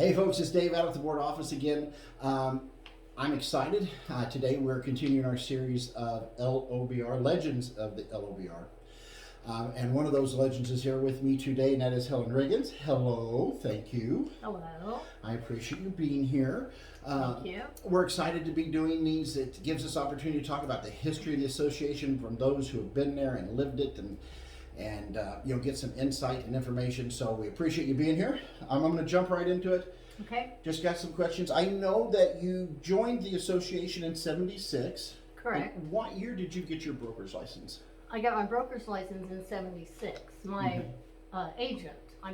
Hey folks, it's Dave out at the board office again. I'm excited. Today we're continuing our series of LOBR, Legends of the LOBR. And one of those legends is here with me today, and that is Helen Riggins. Hello, thank you. Hello. I appreciate you being here. Thank you. We're excited to be doing these. It gives us opportunity to talk about the history of the association from those who have been there and lived it, and get some insight and information. So we appreciate you being here. I'm going to jump right into it. Okay. Just got some questions. I know that you joined the association in '76. Correct. And what year did you get your broker's license? I got my broker's license in '76. My agent, I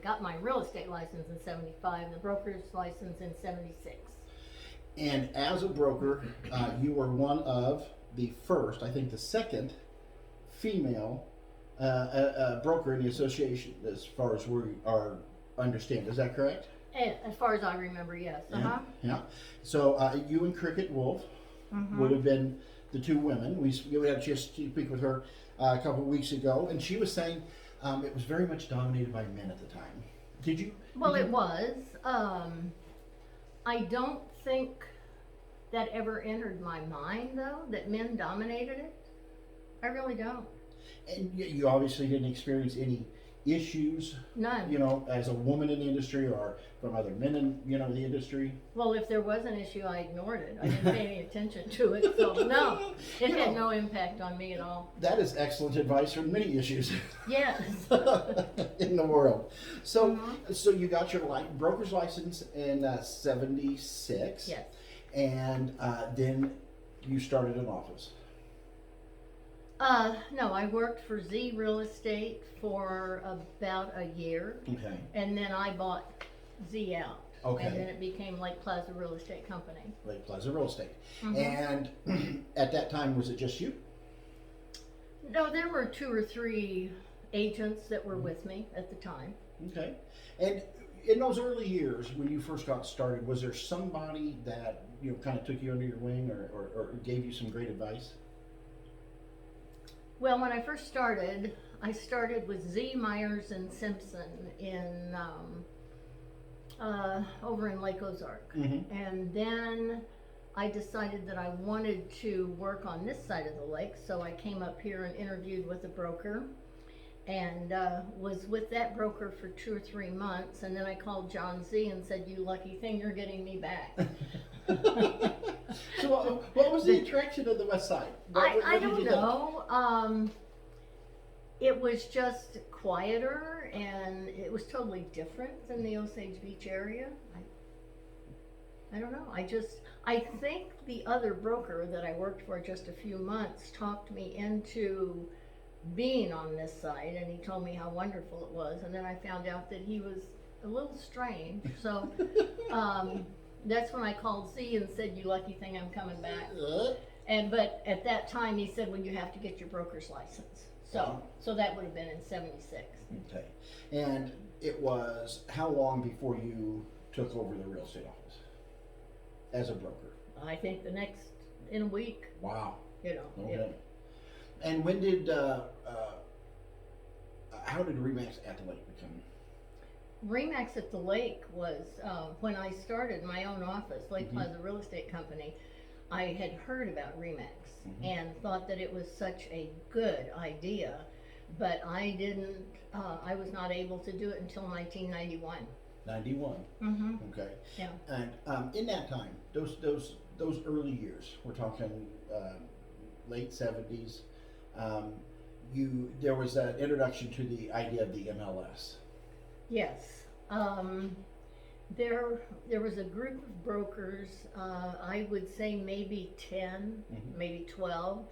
got my real estate license in '75, the broker's license in '76. And as a broker, you were one of the first, I think the second, female broker in the association, as far as we are understand. Is that correct? As far as I remember, yes. Yeah. So you and Cricket Wolf would have been the two women. We had a chance to speak with her a couple of weeks ago, and she was saying it was very much dominated by men at the time. Did you? Well, it was. I don't think that ever entered my mind, though, that men dominated it. I really don't. And you obviously didn't experience any issues, None. As a woman in the industry or from other men in, the industry. Well, if there was an issue, I ignored it. I didn't pay any attention to it. So, no, it had no impact on me at all. That is excellent advice on many issues. Yes. in the world. So, so you got your broker's license in '76. Yes. And then you started an office. No, I worked for Z Real Estate for about a year. Okay. And then I bought Z out. Okay. And then it became Lake Plaza Real Estate Company. Lake Plaza Real Estate. And at that time, was it just you? No, there were 2 or 3 agents that were with me at the time. Okay. And in those early years, when you first got started, was there somebody that kind of took you under your wing or gave you some great advice? Well, when I first started, I started with Z Myers and Simpson in over in Lake Ozark. And then I decided that I wanted to work on this side of the lake, so I came up here and interviewed with a broker, and was with that broker for 2 or 3 months, and then I called John Z and said, "You lucky thing, you're getting me back." So what was the attraction of the West Side? I don't know. It was just quieter, and it was totally different than the Osage Beach area. I don't know. I think the other broker that I worked for just a few months talked me into being on this side, and he told me how wonderful it was, and then I found out that he was a little strange. So that's when I called Z and said, "You lucky thing, I'm coming back." But at that time he said, "Well, you have to get your broker's license." So that would have been in '76. Okay. And it was how long before you took over the real estate office as a broker? I think in a week. Wow. Okay. Yeah. And when did how did Remax at the Lake become? Remax at the Lake was when I started my own office, Lake Plaza Real Estate Company. I had heard about Remax and thought that it was such a good idea, but I didn't. I was not able to do it until 1991. 91. Okay. Yeah. And in that time, those early years, we're talking late '70s. There was an introduction to the idea of the MLS. Yes. There was a group of brokers, I would say maybe 10, maybe 12.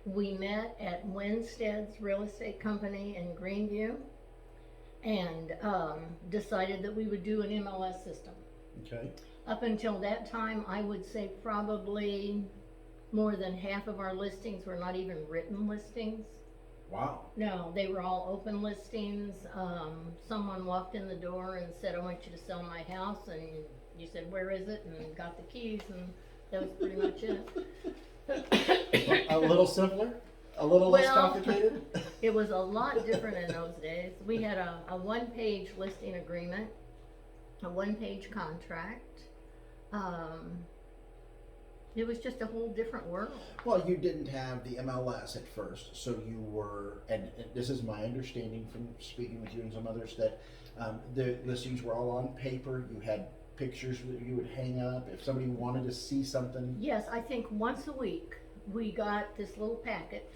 We met at Winstead's Real Estate Company in Greenview and decided that we would do an MLS system. Okay. Up until that time, I would say probably more than half of our listings were not even written listings. Wow. No, they were all open listings. Someone walked in the door and said, "I want you to sell my house," and you said, "Where is it?" and got the keys, and that was pretty much it. A little simpler? A little less complicated? It was a lot different in those days. We had a one-page listing agreement, a one-page contract. It was just a whole different world. Well, you didn't have the MLS at first, so you were, and this is my understanding from speaking with you and some others, that the listings were all on paper. You had pictures that you would hang up if somebody wanted to see something. Yes, I think once a week we got this little packet,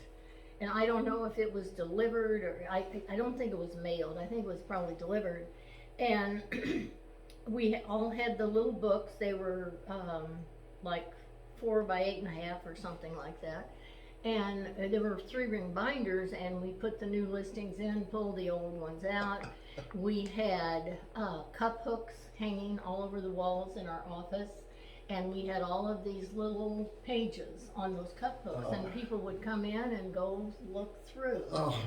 and I don't know if it was delivered or I don't think it was mailed. I think it was probably delivered, and we all had the little books. They were like 4 by 8.5 or something like that, and there were 3-ring binders, and we put the new listings in, pulled the old ones out. We had cup hooks hanging all over the walls in our office, and we had all of these little pages on those cup hooks, and people would come in and go look through. Oh.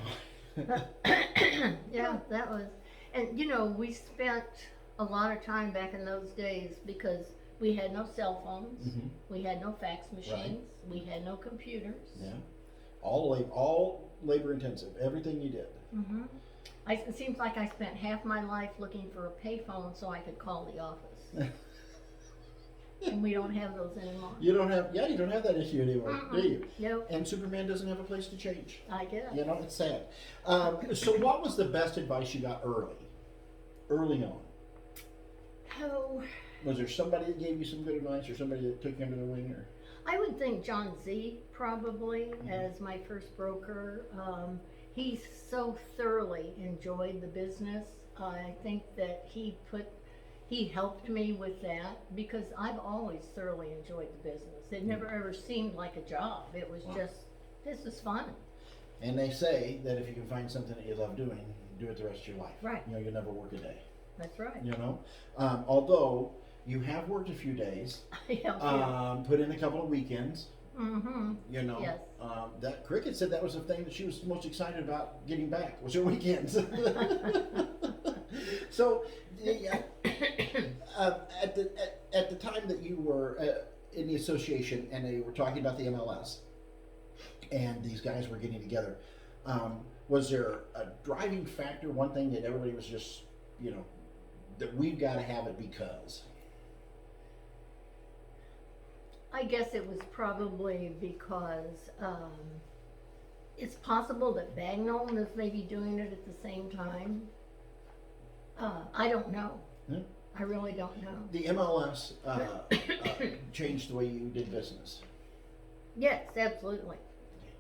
Yeah, that was, and you know, we spent a lot of time back in those days because we had no cell phones, we had no fax machines, we had no computers. Yeah, all labor intensive. Everything you did. It seems like I spent half my life looking for a payphone so I could call the office. And we don't have those anymore. You don't have that issue anymore, do you? Nope. And Superman doesn't have a place to change. I guess. You know, it's sad. So what was the best advice you got early on? Oh, Was there somebody that gave you some good advice, or somebody that took you under the wing? Or I would think John Z probably as my first broker. He so thoroughly enjoyed the business. I think that he helped me with that because I've always thoroughly enjoyed the business. It never ever seemed like a job. It was just, this is fun. And they say that if you can find something that you love doing, do it the rest of your life. Right. You know, you'll never work a day. That's right. You know, although you have worked a few days, put in a couple of weekends. You know, yes. That Cricket said that was the thing that she was most excited about getting back, was her weekends. So, at the time that you were in the association and they were talking about the MLS and these guys were getting together, was there a driving factor, one thing that everybody was just, you know, that we've got to have it because? I guess it was probably because it's possible that Bagnall was maybe doing it at the same time. I don't know. Yeah. I really don't know. The MLS changed the way you did business. Yes, absolutely.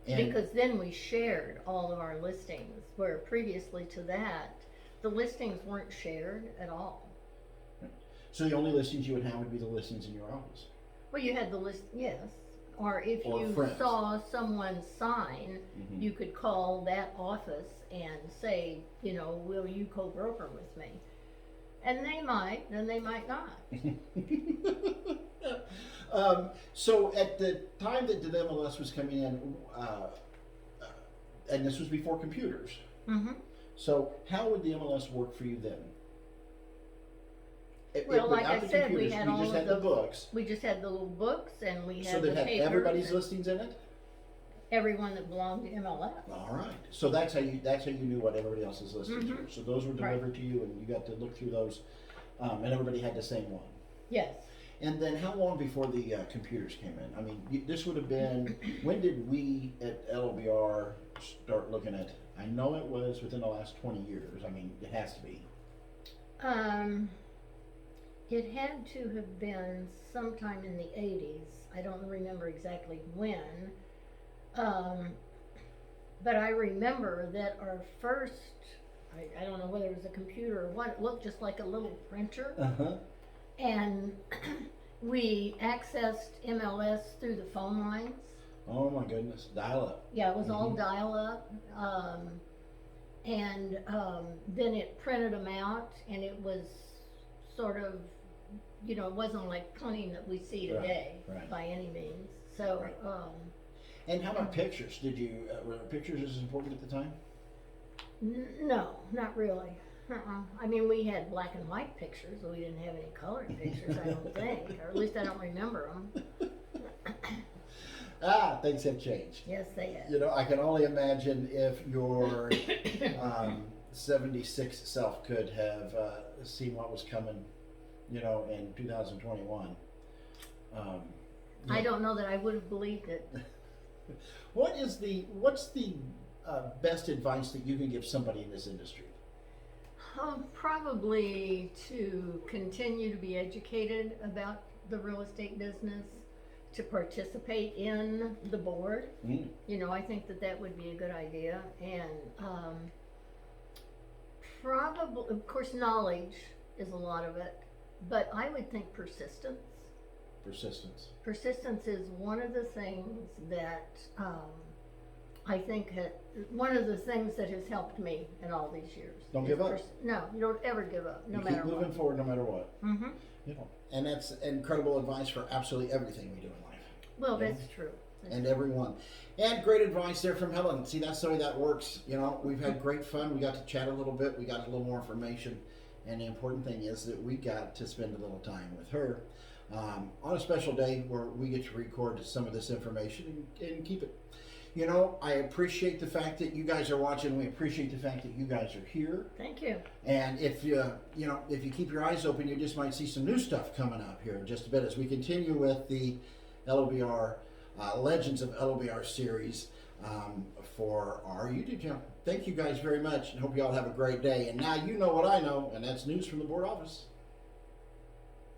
And Because then we shared all of our listings, where previously to that, the listings weren't shared at all. so the only listings you would have would be the listings in your office. Well, you had the list, yes. Or if Or you friends. saw someone sign, you could call that office and say, you know, will you co-broker with me? And they might, and they might not. So at the time that the MLS was coming in, and this was before computers, so how would the MLS work for you then? Well, like without I the said, we computers, had you all just of had the the books. We just had the little books, and we So had they the had papers. everybody's and listings in it. everyone that belonged to MLS. All right. So that's how you knew what everybody else's listings were. So those were Right. delivered to you, and you got to look through those, and everybody had the same one. Yes. And then how long before the computers came in? I mean, this would have been, when did we at LOBR start looking at, I know it was within the last 20 years. I mean, it has to be. It had to have been sometime in the 80s. I don't remember exactly when. But I remember that our first, I don't know whether it was a computer or what, it looked just like a little printer. And we accessed MLS through the phone lines. Oh my goodness, dial up. Yeah, it was all dial up. And then it printed them out, and it was sort of, you know, it wasn't like printing that we see today Right. by any means. So, Right. And how about pictures? Did you, were pictures as important at the time? No, not really. I mean, we had black and white pictures, but we didn't have any colored pictures, I don't think, or at least I don't remember them. Things have changed. Yes, they have. You know, I can only imagine if your 76 self could have seen what was coming you know, in 2021. I don't know that I would have believed it. What's the best advice that you can give somebody in this industry? Probably to continue to be educated about the real estate business, to participate in the board. You know, I think that would be a good idea. And probably, of course, knowledge is a lot of it, but I would think persistence. Persistence is one of the things that I think one of the things that has helped me in all these years. Don't give up. No, you don't ever give up, no matter what. Keep moving forward no matter what. Mm-hmm. You know, and that's incredible advice for absolutely everything we do in life. Well, that's true. And everyone. And great advice there from Helen. See, that's the way that works. You know, we've had great fun. We got to chat a little bit. We got a little more information. And the important thing is that we got to spend a little time with her on a special day where we get to record some of this information and keep it. You know, I appreciate the fact that you guys are watching. We appreciate the fact that you guys are here. Thank you. And if if you keep your eyes open, you just might see some new stuff coming up here in just a bit as we continue with the LOBR Legends of LOBR series for our YouTube channel. Thank you guys very much, and hope you all have a great day. And now you know what I know, and that's news from the board office.